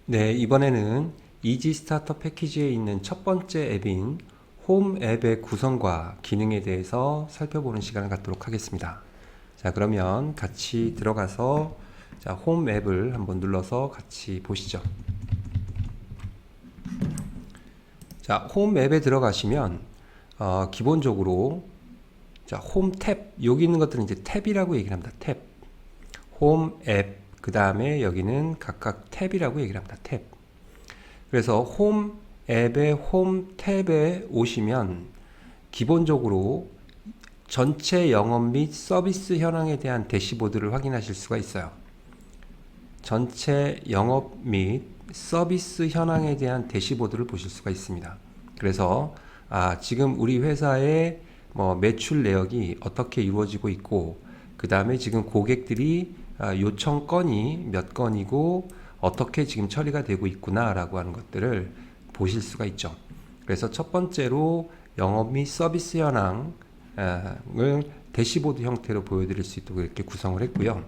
네, 이번에는 이지 스타터 패키지에 있는 첫 번째 앱인 홈 앱의 구성과 기능에 대해서 살펴보는 시간을 갖도록 하겠습니다. 자, 그러면 같이 들어가서 홈 앱을 한번 눌러서 같이 보시죠. 자, 홈 앱에 들어가시면 기본적으로 홈 탭, 여기 있는 것들은 이제 탭이라고 얘기를 합니다. 탭. 홈 앱, 그 다음에 여기는 각각 탭이라고 얘기를 합니다. 탭. 그래서 홈 앱의 홈 탭에 오시면 기본적으로 전체 영업 및 서비스 현황에 대한 대시보드를 확인하실 수가 있어요. 전체 영업 및 서비스 현황에 대한 대시보드를 보실 수가 있습니다. 그래서 지금 우리 회사의 매출 내역이 어떻게 이루어지고 있고, 그 다음에 지금 고객들이 요청 건이 몇 건이고 어떻게 지금 처리가 되고 있구나 라고 하는 것들을 보실 수가 있죠. 그래서 첫 번째로 영업 및 서비스 현황을 대시보드 형태로 보여드릴 수 있도록 이렇게 구성을 했고요.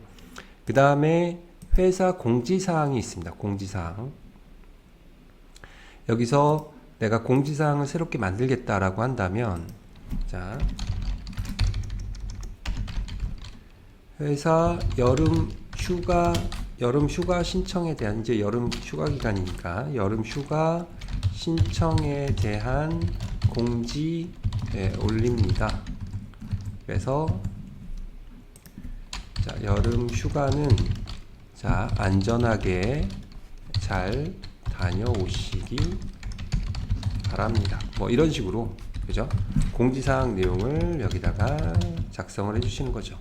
그 다음에 회사 공지사항이 있습니다. 공지사항. 여기서 내가 공지사항을 새롭게 만들겠다라고 한다면, 자, 회사 여름 휴가 신청에 대한, 이제 여름 휴가 기간이니까 여름 휴가 신청에 대한 공지 올립니다. 그래서 여름 휴가는 안전하게 잘 다녀오시기 바랍니다. 이런 식으로, 그죠? 공지사항 내용을 여기다가 작성을 해주시는 거죠.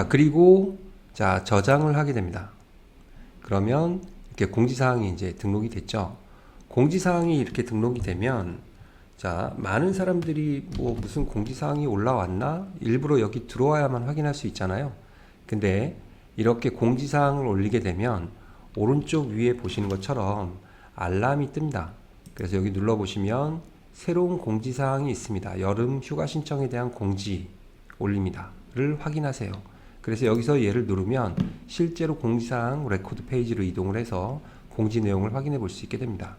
그리고 저장을 하게 됩니다. 그러면 이렇게 공지사항이 이제 등록이 됐죠. 공지사항이 이렇게 등록이 되면 많은 사람들이 무슨 공지사항이 올라왔나? 일부러 여기 들어와야만 확인할 수 있잖아요. 근데 이렇게 공지사항을 올리게 되면 오른쪽 위에 보시는 것처럼 알람이 뜹니다. 그래서 여기 눌러보시면 새로운 공지사항이 있습니다. 여름 휴가 신청에 대한 공지 올립니다. 를 확인하세요. 그래서 여기서 얘를 누르면 실제로 공지사항 레코드 페이지로 이동을 해서 공지 내용을 확인해 볼 수 있게 됩니다.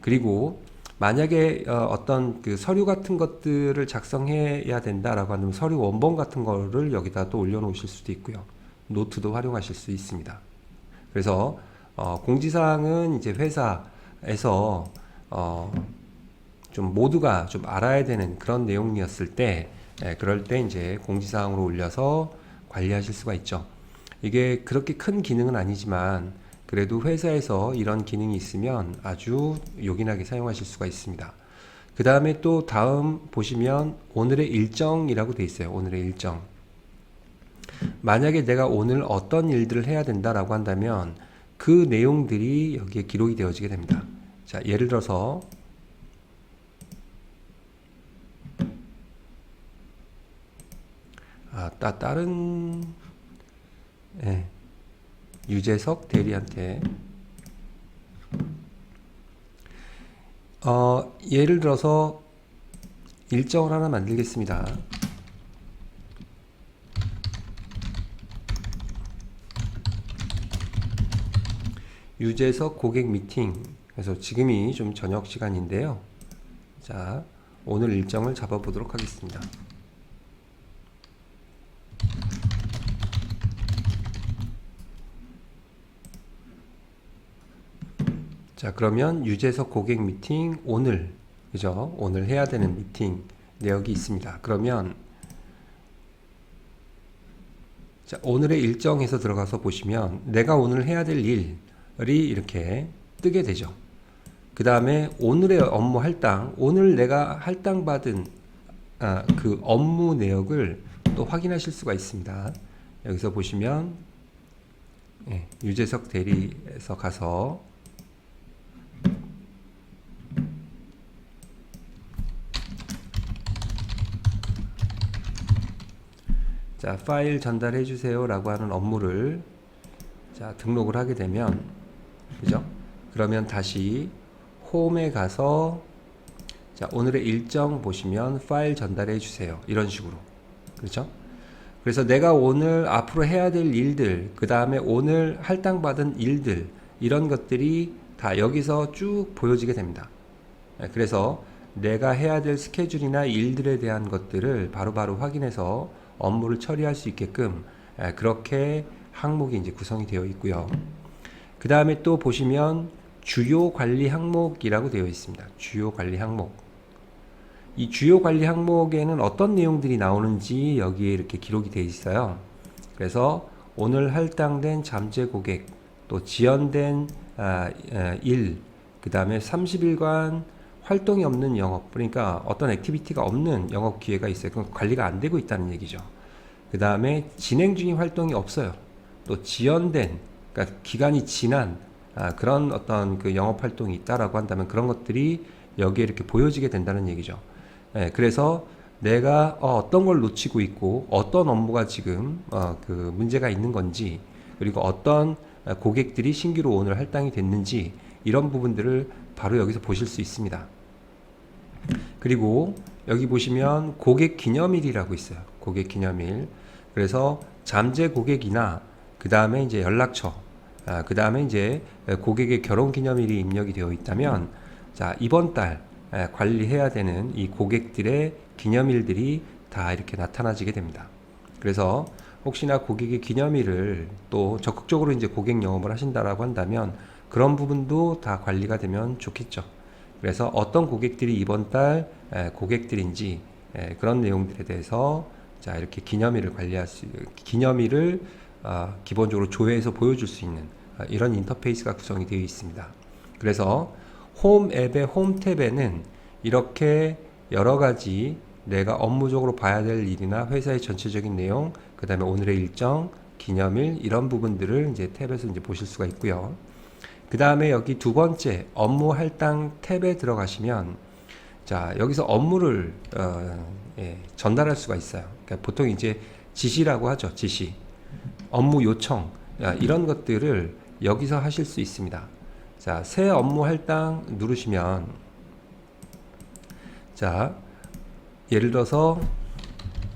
그리고 만약에 어떤 그 서류 같은 것들을 작성해야 된다라고 하면 서류 원본 같은 거를 여기다 또 올려놓으실 수도 있고요. 노트도 활용하실 수 있습니다. 그래서 공지사항은 이제 회사에서 좀 모두가 좀 알아야 되는 그런 내용이었을 때, 그럴 때 이제 공지사항으로 올려서 관리하실 수가 있죠. 이게 그렇게 큰 기능은 아니지만 그래도 회사에서 이런 기능이 있으면 아주 요긴하게 사용하실 수가 있습니다. 그 다음에 또 다음 보시면 오늘의 일정이라고 돼 있어요. 오늘의 일정. 만약에 내가 오늘 어떤 일들을 해야 된다라고 한다면 그 내용들이 여기에 기록이 되어지게 됩니다. 예를 들어서 다른 유재석 대리한테 예를 들어서 일정을 하나 만들겠습니다. 유재석 고객 미팅. 그래서 지금이 좀 저녁 시간인데요. 오늘 일정을 잡아보도록 하겠습니다. 그러면 유재석 고객 미팅 오늘, 그죠? 오늘 해야 되는 미팅 내역이 있습니다. 그러면 오늘의 일정에서 들어가서 보시면 내가 오늘 해야 될 일이 이렇게 뜨게 되죠. 그 다음에 오늘의 업무 할당, 오늘 내가 할당받은 그 업무 내역을 또 확인하실 수가 있습니다. 여기서 보시면 유재석 대리에서 가서 파일 전달해 주세요 라고 하는 업무를 등록을 하게 되면, 그죠? 그러면 다시 홈에 가서 오늘의 일정 보시면 파일 전달해 주세요. 이런 식으로. 그렇죠? 그래서 내가 오늘 앞으로 해야 될 일들, 그 다음에 오늘 할당받은 일들, 이런 것들이 다 여기서 쭉 보여지게 됩니다. 그래서 내가 해야 될 스케줄이나 일들에 대한 것들을 바로바로 확인해서 업무를 처리할 수 있게끔 그렇게 항목이 이제 구성이 되어 있고요. 그 다음에 또 보시면 주요 관리 항목이라고 되어 있습니다. 주요 관리 항목. 이 주요 관리 항목에는 어떤 내용들이 나오는지 여기에 이렇게 기록이 되어 있어요. 그래서 오늘 할당된 잠재 고객, 또 지연된 일, 그 다음에 30일간 활동이 없는 영업, 그러니까 어떤 액티비티가 없는 영업 기회가 있어요. 그건 관리가 안 되고 있다는 얘기죠. 그 다음에 진행 중인 활동이 없어요. 또 지연된, 그러니까 기간이 지난 그런 어떤 그 영업 활동이 있다라고 한다면 그런 것들이 여기에 이렇게 보여지게 된다는 얘기죠. 그래서 내가 어떤 걸 놓치고 있고 어떤 업무가 지금 그 문제가 있는 건지, 그리고 어떤 고객들이 신규로 오늘 할당이 됐는지, 이런 부분들을 바로 여기서 보실 수 있습니다. 그리고 여기 보시면 고객 기념일이라고 있어요. 고객 기념일. 그래서 잠재 고객이나 그 다음에 이제 연락처, 그 다음에 이제 고객의 결혼 기념일이 입력이 되어 있다면, 자, 이번 달 관리해야 되는 이 고객들의 기념일들이 다 이렇게 나타나지게 됩니다. 그래서 혹시나 고객의 기념일을 또 적극적으로 이제 고객 영업을 하신다라고 한다면 그런 부분도 다 관리가 되면 좋겠죠. 그래서 어떤 고객들이 이번 달 고객들인지 그런 내용들에 대해서 자, 이렇게 기념일을 관리할 수, 기념일을 기본적으로 조회해서 보여줄 수 있는 이런 인터페이스가 구성이 되어 있습니다. 그래서 홈 앱의 홈 탭에는 이렇게 여러 가지 내가 업무적으로 봐야 될 일이나 회사의 전체적인 내용, 그 다음에 오늘의 일정, 기념일, 이런 부분들을 이제 탭에서 이제 보실 수가 있고요. 그 다음에 여기 두 번째 업무 할당 탭에 들어가시면, 자, 여기서 업무를 전달할 수가 있어요. 그러니까 보통 이제 지시라고 하죠. 지시, 업무 요청, 이런 것들을 여기서 하실 수 있습니다. 자, 새 업무 할당 누르시면, 자, 예를 들어서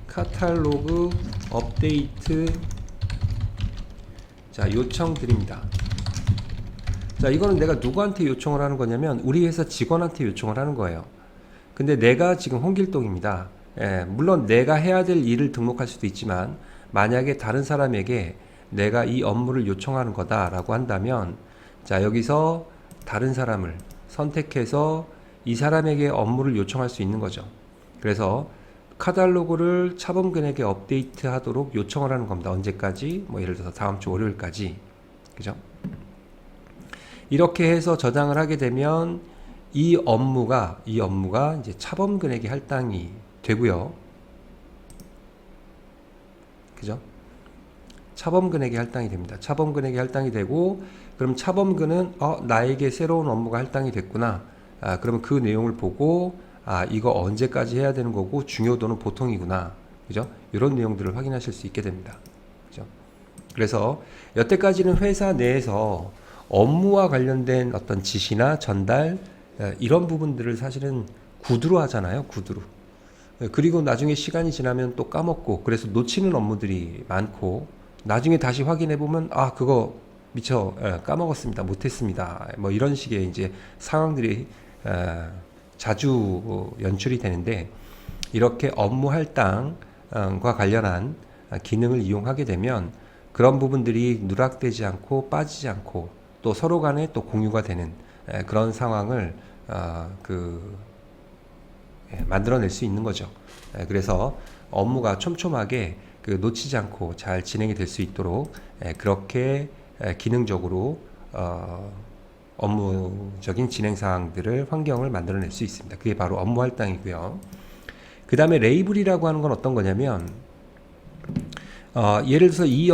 카탈로그 업데이트, 자, 요청 드립니다. 자, 이거는 내가 누구한테 요청을 하는 거냐면 우리 회사 직원한테 요청을 하는 거예요. 근데 내가 지금 홍길동입니다. 물론 내가 해야 될 일을 등록할 수도 있지만, 만약에 다른 사람에게 내가 이 업무를 요청하는 거다라고 한다면, 자, 여기서 다른 사람을 선택해서 이 사람에게 업무를 요청할 수 있는 거죠. 그래서 카탈로그를 차범근에게 업데이트 하도록 요청을 하는 겁니다. 언제까지? 뭐 예를 들어서 다음 주 월요일까지. 그죠? 이렇게 해서 저장을 하게 되면 이 업무가 이제 차범근에게 할당이 되고요. 그죠? 차범근에게 할당이 됩니다. 차범근에게 할당이 되고, 그럼 차범근은 나에게 새로운 업무가 할당이 됐구나. 그러면 그 내용을 보고 이거 언제까지 해야 되는 거고 중요도는 보통이구나. 그죠? 이런 내용들을 확인하실 수 있게 됩니다. 그죠? 그래서 여태까지는 회사 내에서 업무와 관련된 어떤 지시나 전달, 이런 부분들을 사실은 구두로 하잖아요. 구두로. 그리고 나중에 시간이 지나면 또 까먹고, 그래서 놓치는 업무들이 많고, 나중에 다시 확인해 보면 그거 미처 까먹었습니다, 못했습니다, 뭐 이런 식의 이제 상황들이 자주 연출이 되는데, 이렇게 업무 할당과 관련한 기능을 이용하게 되면 그런 부분들이 누락되지 않고 빠지지 않고 또 서로 간에 또 공유가 되는 그런 상황을 만들어낼 수 있는 거죠. 그래서 업무가 촘촘하게 놓치지 않고 잘 진행이 될 수 있도록 그렇게 기능적으로 업무적인 진행 사항들을 환경을 만들어낼 수 있습니다. 그게 바로 업무 할당이고요. 그 다음에 레이블이라고 하는 건 어떤 거냐면, 예를 들어서 이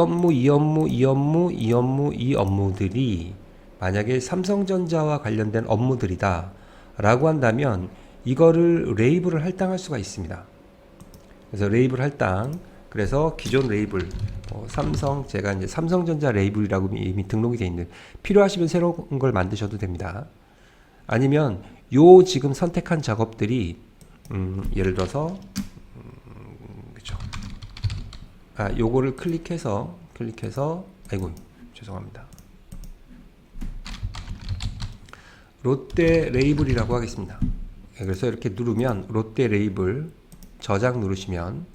업무들이 만약에 삼성전자와 관련된 업무들이다 라고 한다면 이거를 레이블을 할당할 수가 있습니다. 그래서 레이블 할당, 그래서 기존 레이블 제가 이제 삼성전자 레이블이라고 이미 등록이 되어 있는, 필요하시면 새로운 걸 만드셔도 됩니다. 아니면 요 지금 선택한 작업들이 예를 들어서 그죠? 요거를 클릭해서 아이고 죄송합니다. 롯데 레이블이라고 하겠습니다. 그래서 이렇게 누르면 롯데 레이블 저장 누르시면,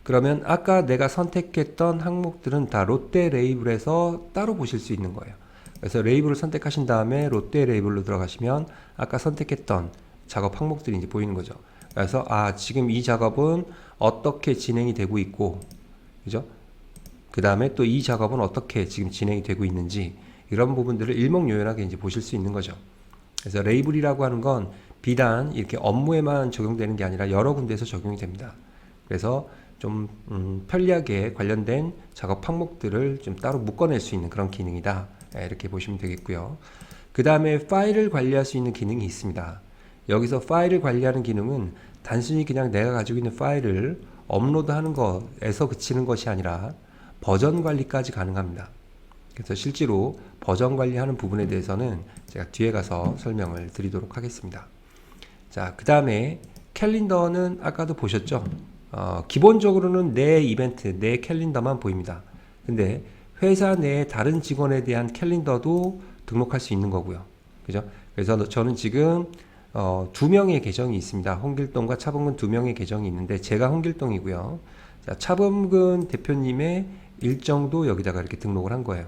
그러면 아까 내가 선택했던 항목들은 다 롯데 레이블에서 따로 보실 수 있는 거예요. 그래서 레이블을 선택하신 다음에 롯데 레이블로 들어가시면 아까 선택했던 작업 항목들이 이제 보이는 거죠. 그래서 지금 이 작업은 어떻게 진행이 되고 있고, 그죠? 그 다음에 또 이 작업은 어떻게 지금 진행이 되고 있는지, 이런 부분들을 일목요연하게 이제 보실 수 있는 거죠. 그래서 레이블이라고 하는 건 비단 이렇게 업무에만 적용되는 게 아니라 여러 군데에서 적용이 됩니다. 그래서 좀 편리하게 관련된 작업 항목들을 좀 따로 묶어낼 수 있는 그런 기능이다, 이렇게 보시면 되겠고요. 그 다음에 파일을 관리할 수 있는 기능이 있습니다. 여기서 파일을 관리하는 기능은 단순히 그냥 내가 가지고 있는 파일을 업로드하는 것에서 그치는 것이 아니라 버전 관리까지 가능합니다. 그래서 실제로 버전 관리하는 부분에 대해서는 제가 뒤에 가서 설명을 드리도록 하겠습니다. 자, 그 다음에 캘린더는 아까도 보셨죠? 기본적으로는 내 이벤트, 내 캘린더만 보입니다. 근데 회사 내에 다른 직원에 대한 캘린더도 등록할 수 있는 거고요. 그죠? 그래서 저는 지금 2명의 계정이 있습니다. 홍길동과 차범근 2명의 계정이 있는데 제가 홍길동이고요. 자, 차범근 대표님의 일정도 여기다가 이렇게 등록을 한 거예요.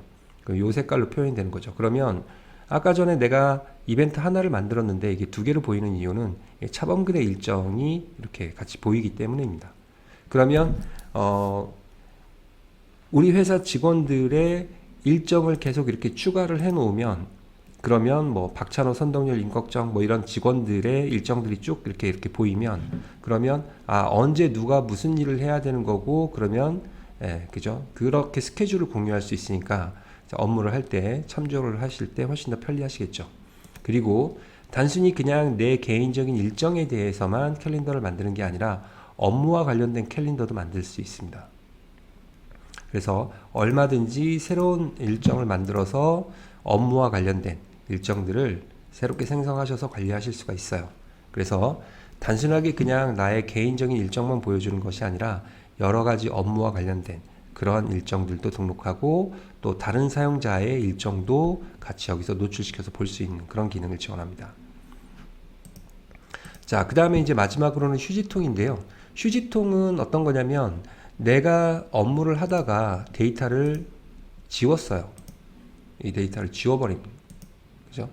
요 색깔로 표현이 되는 거죠. 그러면 아까 전에 내가 이벤트 하나를 만들었는데 이게 2개로 보이는 이유는 차범근의 일정이 이렇게 같이 보이기 때문입니다. 그러면 우리 회사 직원들의 일정을 계속 이렇게 추가를 해 놓으면, 그러면 뭐 박찬호, 선동열, 임꺽정 뭐 이런 직원들의 일정들이 쭉 이렇게 보이면, 그러면 언제 누가 무슨 일을 해야 되는 거고, 그러면 그죠? 그렇게 스케줄을 공유할 수 있으니까 업무를 할 때 참조를 하실 때 훨씬 더 편리하시겠죠. 그리고 단순히 그냥 내 개인적인 일정에 대해서만 캘린더를 만드는 게 아니라 업무와 관련된 캘린더도 만들 수 있습니다. 그래서 얼마든지 새로운 일정을 만들어서 업무와 관련된 일정들을 새롭게 생성하셔서 관리하실 수가 있어요. 그래서 단순하게 그냥 나의 개인적인 일정만 보여주는 것이 아니라 여러 가지 업무와 관련된 그런 일정들도 등록하고 또 다른 사용자의 일정도 같이 여기서 노출시켜서 볼 수 있는 그런 기능을 지원합니다. 자, 그 다음에 이제 마지막으로는 휴지통인데요. 휴지통은 어떤 거냐면 내가 업무를 하다가 데이터를 지웠어요. 이 데이터를 지워버립니다. 그죠?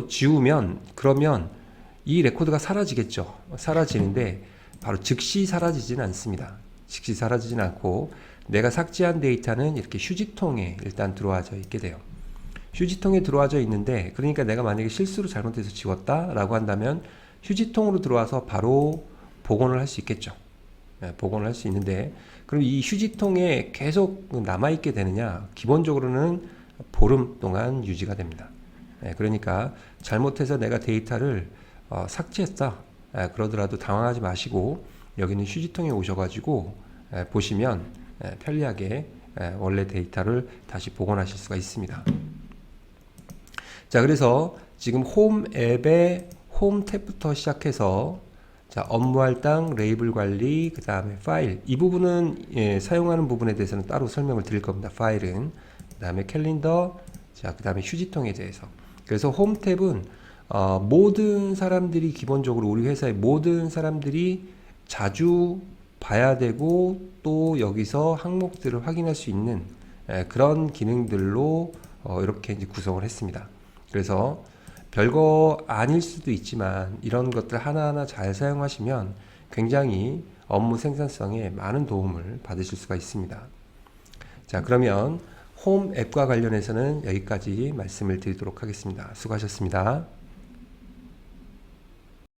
지우면 그러면 이 레코드가 사라지겠죠. 사라지는데 바로 즉시 사라지지는 않습니다. 즉시 사라지진 않고 내가 삭제한 데이터는 이렇게 휴지통에 일단 들어와져 있게 돼요. 휴지통에 들어와져 있는데, 그러니까 내가 만약에 실수로 잘못해서 지웠다 라고 한다면 휴지통으로 들어와서 바로 복원을 할 수 있겠죠. 복원을 할 수 있는데, 그럼 이 휴지통에 계속 남아있게 되느냐? 기본적으로는 보름 동안 유지가 됩니다. 그러니까 잘못해서 내가 데이터를 삭제했다 그러더라도 당황하지 마시고 여기는 휴지통에 오셔가지고 보시면 편리하게 원래 데이터를 다시 복원하실 수가 있습니다. 자, 그래서 지금 홈 앱의 홈 탭부터 시작해서 자, 업무 할당, 레이블 관리, 그 다음에 파일, 이 부분은 사용하는 부분에 대해서는 따로 설명을 드릴 겁니다. 파일은, 그 다음에 캘린더, 자, 그 다음에 휴지통에 대해서. 그래서 홈 탭은 모든 사람들이 기본적으로 우리 회사의 모든 사람들이 자주 봐야 되고 또 여기서 항목들을 확인할 수 있는 그런 기능들로 이렇게 이제 구성을 했습니다. 그래서 별거 아닐 수도 있지만 이런 것들 하나하나 잘 사용하시면 굉장히 업무 생산성에 많은 도움을 받으실 수가 있습니다. 자, 그러면 홈 앱과 관련해서는 여기까지 말씀을 드리도록 하겠습니다. 수고하셨습니다.